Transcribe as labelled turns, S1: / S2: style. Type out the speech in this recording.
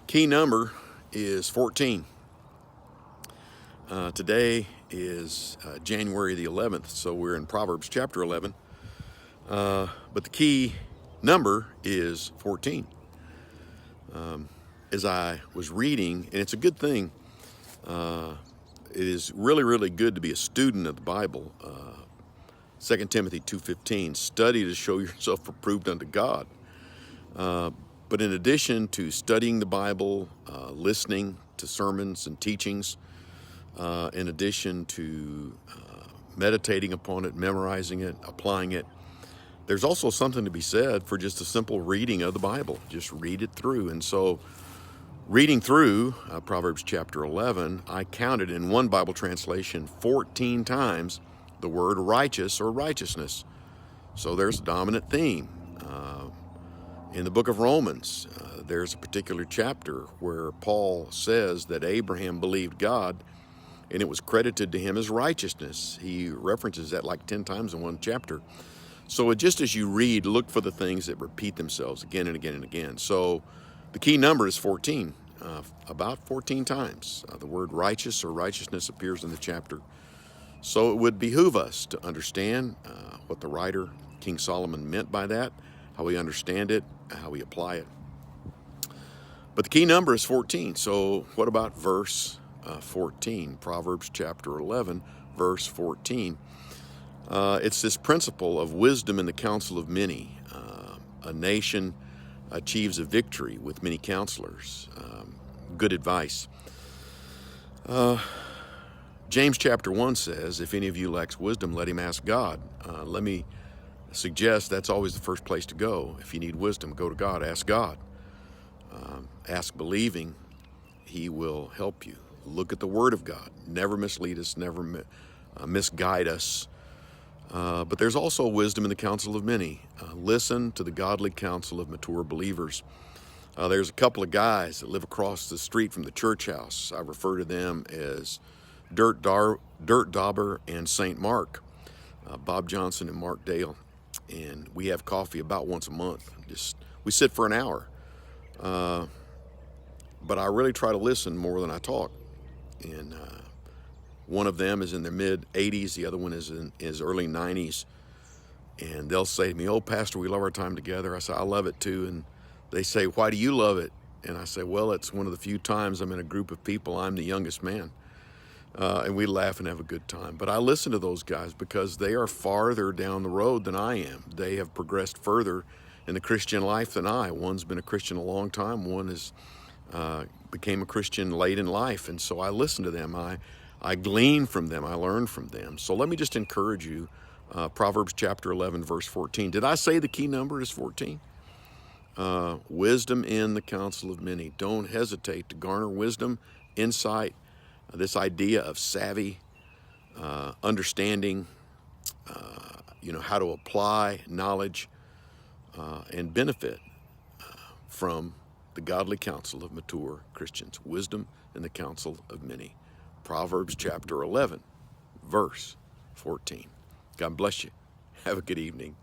S1: Key number is 14. Today is January the 11th, so we're in Proverbs chapter 11. But the key number is 14. As I was reading, and it's a good thing, it is really, really good to be a student of the Bible. 2 Timothy 2:15, study to show yourself approved unto God. But in addition to studying the Bible, listening to sermons and teachings, in addition to meditating upon it, memorizing it, applying it, there's also something to be said for just a simple reading of the Bible. Just read it through. And so reading through Proverbs chapter 11, I counted in one Bible translation 14 times the word righteous or righteousness. So there's a dominant theme. In the book of Romans, there's a particular chapter where Paul says that Abraham believed God and it was credited to him as righteousness. He references that like 10 times in one chapter. So just as you read, look for the things that repeat themselves again and again and again. So the key number is 14, about 14 times. The word righteous or righteousness appears in the chapter. So it would behoove us to understand what the writer, King Solomon, meant by that, how we understand it, how we apply it. But the key number is 14. So what about verse 14? Proverbs chapter 11, verse 14. It's this principle of wisdom in the counsel of many. A nation achieves a victory with many counselors. Good advice. James chapter 1 says, if any of you lacks wisdom, let him ask God. Let me suggest that's always the first place to go. If you need wisdom, go to God, ask God. Ask believing, he will help you. Look at the Word of God. Never mislead us, never misguide us. But there's also wisdom in the counsel of many. Listen to the godly counsel of mature believers. There's a couple of guys that live across the street from the church house. I refer to them as Dirt Dauber and St. Mark, Bob Johnson and Mark Dale. And we have coffee about once a month. We sit for an hour. But I really try to listen more than I talk. And one of them is in their mid-80s. The other one is in his early 90s. And they'll say to me, "Oh, Pastor, we love our time together." I say, "I love it too." And they say, "Why do you love it?" And I say, "Well, it's one of the few times I'm in a group of people. I'm the youngest man." And we laugh and have a good time. But I listen to those guys because they are farther down the road than I am. They have progressed further in the Christian life than I. One's been a Christian a long time. One is became a Christian late in life. And so I listen to them. I glean from them. I learn from them. So let me just encourage you. Proverbs chapter 11, verse 14. Did I say the key number is 14? Wisdom in the counsel of many. Don't hesitate to garner wisdom, insight, this idea of savvy, understanding, how to apply knowledge and benefit from the godly counsel of mature Christians. Wisdom in the counsel of many. Proverbs chapter 11, verse 14. God bless you. Have a good evening.